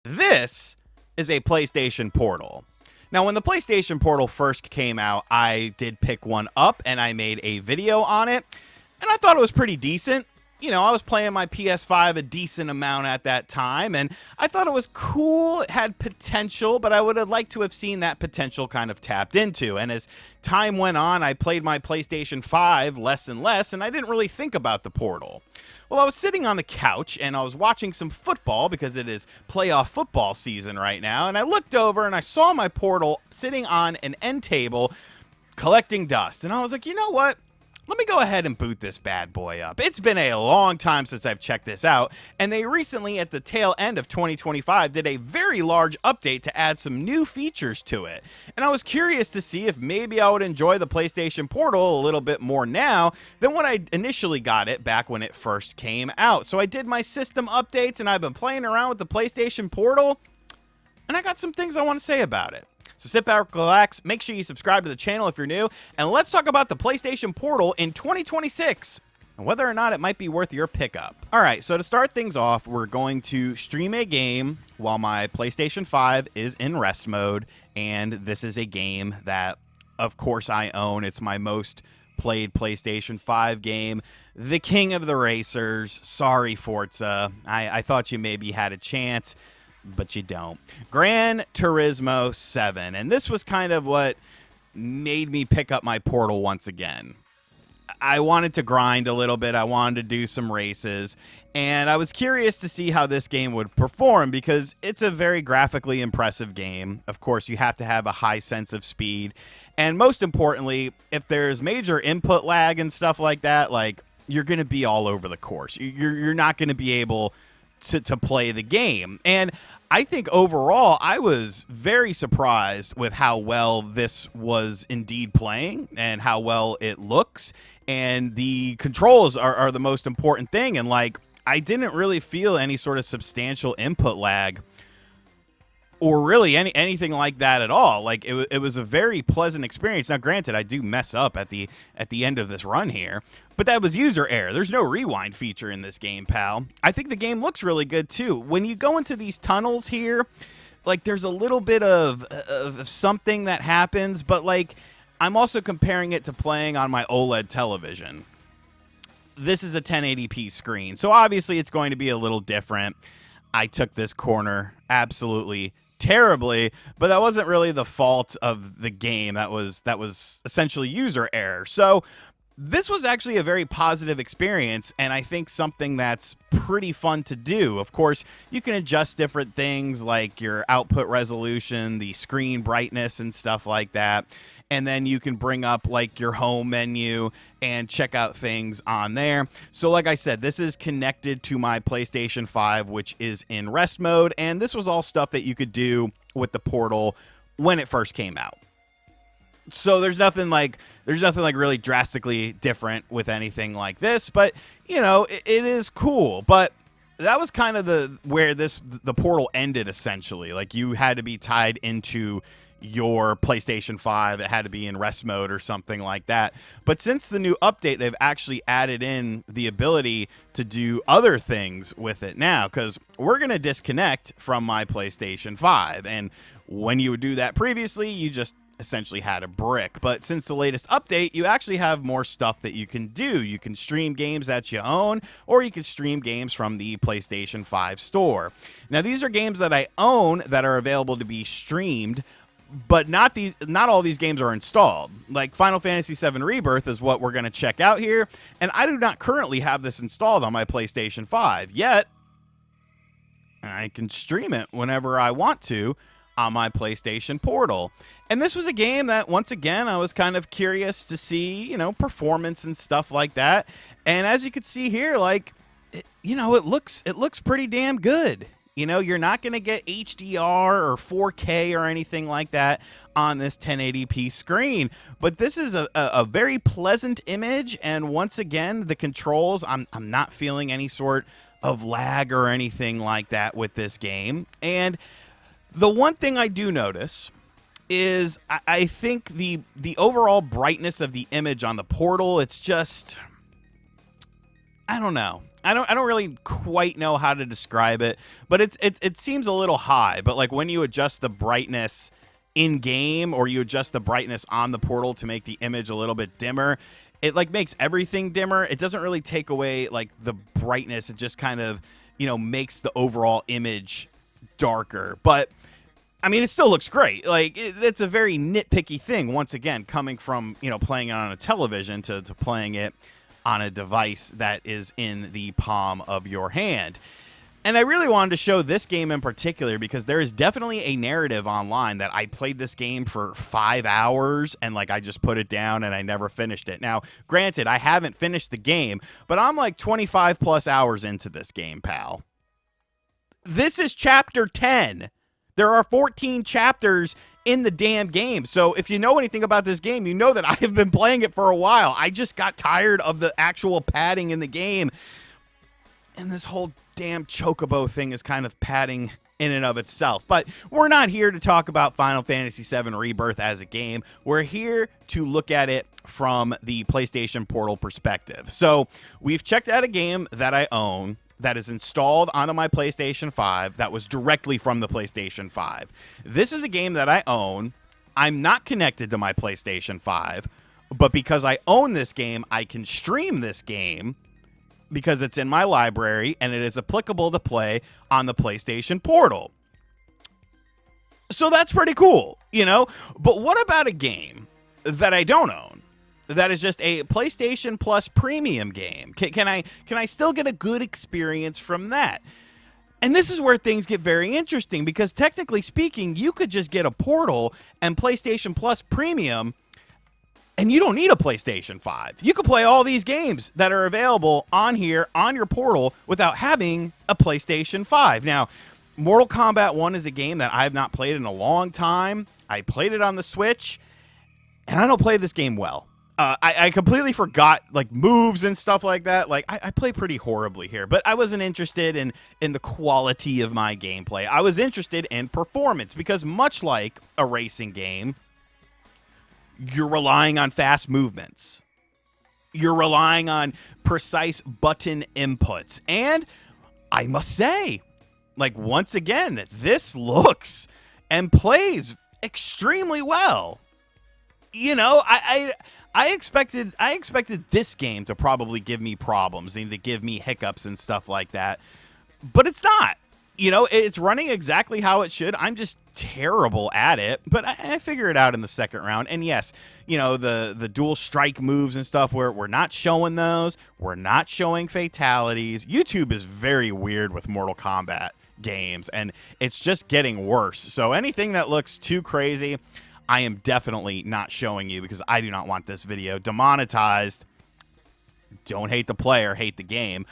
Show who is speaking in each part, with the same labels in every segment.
Speaker 1: This is a PlayStation Portal. Now, when the PlayStation Portal first came out, I did pick one up and I made a video on it, and I thought it was pretty decent. You know, I was playing my PS5 a decent amount at that time, and I thought it was cool. It had potential, but I would have liked to have seen that potential kind of tapped into. And as time went on, I played my PlayStation 5 less and less, and I didn't really think about the Portal. Well, I was sitting on the couch, and I was watching some football because it is playoff football season right now, and I looked over, and I saw my Portal sitting on an end table collecting dust. And I was like, you know what? Let me go ahead and boot this bad boy up. It's been a long time since I've checked this out, and they recently, at the tail end of 2025, did a very large update to add some new features to it. And I was curious to see if maybe I would enjoy the PlayStation Portal a little bit more now than when I initially got it back when it first came out. So I did my system updates, and I've been playing around with the PlayStation Portal, and I got some things I want to say about it. So sit back, relax, make sure you subscribe to the channel if you're new, and let's talk about the PlayStation Portal in 2026 and whether or not it might be worth your pickup. All right, so to start things off, we're going to stream a game while my PlayStation 5 is in rest mode, and this is a game that, of course, I own. It's my most played PlayStation 5 game, the king of the racers. Sorry, Forza. I thought you maybe had a chance, but you don't. Gran Turismo 7, and this was kind of what made me pick up my Portal once again. I wanted to grind a little bit. I wanted to do some races, and I was curious to see how this game would perform because it's a very graphically impressive game. Of course, you have to have a high sense of speed, and most importantly, if there's major input lag and stuff like that, like, you're going to be all over the course. You're not going to be able to play the game. And I think overall, I was very surprised with how well this was indeed playing and how well it looks. And the controls are the most important thing. And like, I didn't really feel any sort of substantial input lag or really anything like that at all. Like, it was a very pleasant experience. Now, granted, I do mess up at the end of this run here, but that was user error. There's no rewind feature in this game, pal. I think the game looks really good, too. When you go into these tunnels here, like, there's a little bit of something that happens, but, like, I'm also comparing it to playing on my OLED television. This is a 1080p screen, so obviously it's going to be a little different. I took this corner absolutely terribly, but that wasn't really the fault of the game. That was essentially user error. So this was actually a very positive experience, and I think something that's pretty fun to do. Of course, you can adjust different things like your output resolution, the screen brightness, and stuff like that. And then you can bring up like your home menu and check out things on there. So like I said, this is connected to my PlayStation 5, which is in rest mode. And this was all stuff that you could do with the Portal when it first came out. So there's nothing like really drastically different with anything like this, but you know, it is cool. But that was kind of where the Portal ended, essentially. Like, you had to be tied into your PlayStation 5. It had to be in rest mode or something like that. But since the new update, they've actually added in the ability to do other things with it now, because we're going to disconnect from my PlayStation 5. And when you would do that previously, you just essentially had a brick. But since the latest update, you actually have more stuff that you can do. You can stream games that you own, or you can stream games from the PlayStation 5 store. Now, these are games that I own that are available to be streamed, but not all these games are installed. Like Final Fantasy VII Rebirth is what we're going to check out here, and I do not currently have this installed on my PlayStation 5, yet I can stream it whenever I want to on my PlayStation Portal. And this was a game that, once again, I was kind of curious to see, you know, performance and stuff like that. And as you can see here, like, it looks pretty damn good. You know, you're not going to get HDR or 4K or anything like that on this 1080p screen. But this is a very pleasant image. And once again, the controls, I'm not feeling any sort of lag or anything like that with this game. And the one thing I do notice is I think the overall brightness of the image on the Portal, it's just, I don't know. I don't really quite know how to describe it, but it seems a little high. But like when you adjust the brightness in game, or you adjust the brightness on the portal to make the image a little bit dimmer, it like makes everything dimmer. It doesn't really take away like the brightness. It just kind of, makes the overall image darker. But I mean, it still looks great. Like, it's a very nitpicky thing, once again, coming from, playing it on a television to playing it on a device that is in the palm of your hand. And I really wanted to show this game in particular because there is definitely a narrative online that I played this game for 5 hours and like I just put it down and I never finished it. Now, granted, I haven't finished the game, but I'm like 25 plus hours into this game, pal. This is chapter 10. There are 14 chapters in the damn game. So if you know anything about this game, you know that I have been playing it for a while. I just got tired of the actual padding in the game. And this whole damn chocobo thing is kind of padding in and of itself. But we're not here to talk about Final Fantasy VII Rebirth as a game. We're here to look at it from the PlayStation Portal perspective. So we've checked out a game that I own that is installed onto my PlayStation 5 that was directly from the PlayStation 5. This is a game that I own. I'm not connected to my PlayStation 5, but because I own this game, I can stream this game because it's in my library and it is applicable to play on the PlayStation Portal. So that's pretty cool, But what about a game that I don't own? That is just a PlayStation Plus premium game. Can I still get a good experience from that? And this is where things get very interesting because technically speaking, you could just get a Portal and PlayStation Plus premium and you don't need a PlayStation 5. You could play all these games that are available on here on your Portal without having a PlayStation 5. Now, Mortal Kombat 1 is a game that I have not played in a long time. I played it on the Switch and I don't play this game well. I completely forgot like moves and stuff like that. Like I play pretty horribly here, but I wasn't interested in the quality of my gameplay. I was interested in performance because much like a racing game, you're relying on fast movements. You're relying on precise button inputs. And I must say, like once again, this looks and plays extremely well. I expected this game to probably give me problems and to give me hiccups and stuff like that, but it's not. It's running exactly how it should. I'm just terrible at it, but I figure it out in the second round. And yes, the dual strike moves and stuff, we're not showing those. We're not showing fatalities. YouTube is very weird with Mortal Kombat games, and it's just getting worse. So anything that looks too crazy, I am definitely not showing you because I do not want this video demonetized. Don't hate the player, hate the game.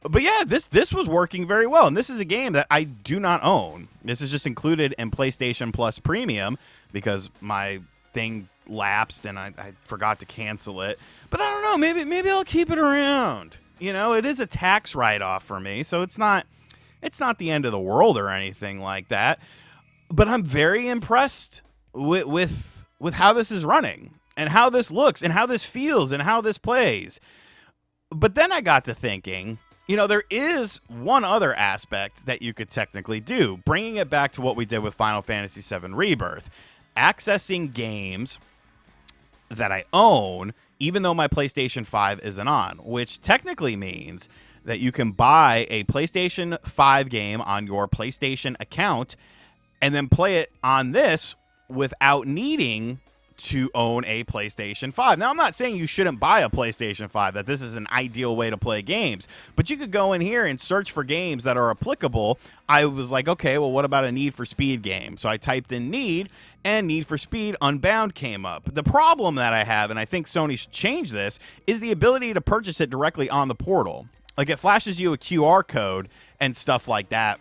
Speaker 1: But yeah, this was working very well. And this is a game that I do not own. This is just included in PlayStation Plus Premium because my thing lapsed and I forgot to cancel it. But I don't know, maybe I'll keep it around. It is a tax write-off for me, so it's not the end of the world or anything like that. But I'm very impressed with how this is running and how this looks and how this feels and how this plays. But then I got to thinking, there is one other aspect that you could technically do, bringing it back to what we did with Final Fantasy VII Rebirth, accessing games that I own, even though my PlayStation 5 isn't on, which technically means that you can buy a PlayStation 5 game on your PlayStation account and then play it on this without needing to own a PlayStation 5. Now, I'm not saying you shouldn't buy a PlayStation 5, that this is an ideal way to play games, but you could go in here and search for games that are applicable. I was like, okay, well, what about a Need for Speed game? So I typed in Need, and Need for Speed Unbound came up. The problem that I have, and I think Sony should change this, is the ability to purchase it directly on the portal. Like, it flashes you a QR code and stuff like that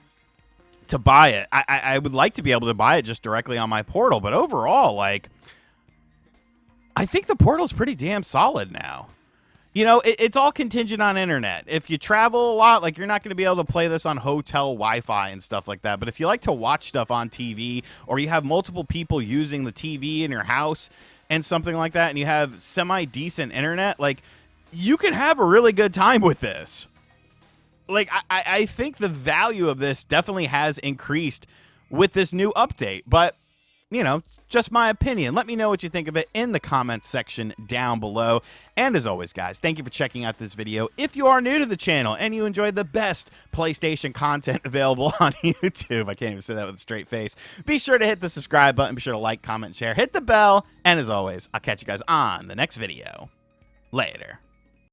Speaker 1: to buy it. I would like to be able to buy it just directly on my portal, but overall, like, I think the portal's pretty damn solid now. It's all contingent on internet. If you travel a lot, like, you're not going to be able to play this on hotel Wi-Fi and stuff like that. But if you like to watch stuff on TV, or you have multiple people using the TV in your house and something like that, and you have semi-decent internet, like, you can have a really good time with this. like I think the value of this definitely has increased with this new update, but you know, just my opinion. Let me know what you think of it in the comments section down below. And as always, guys, thank you for checking out this video. If you are new to the channel and you enjoy the best PlayStation content available on YouTube, I can't even say that with a straight face, be sure to hit the subscribe button, be sure to like, comment, share, hit the bell, and as always, I'll catch you guys on the next video. Later.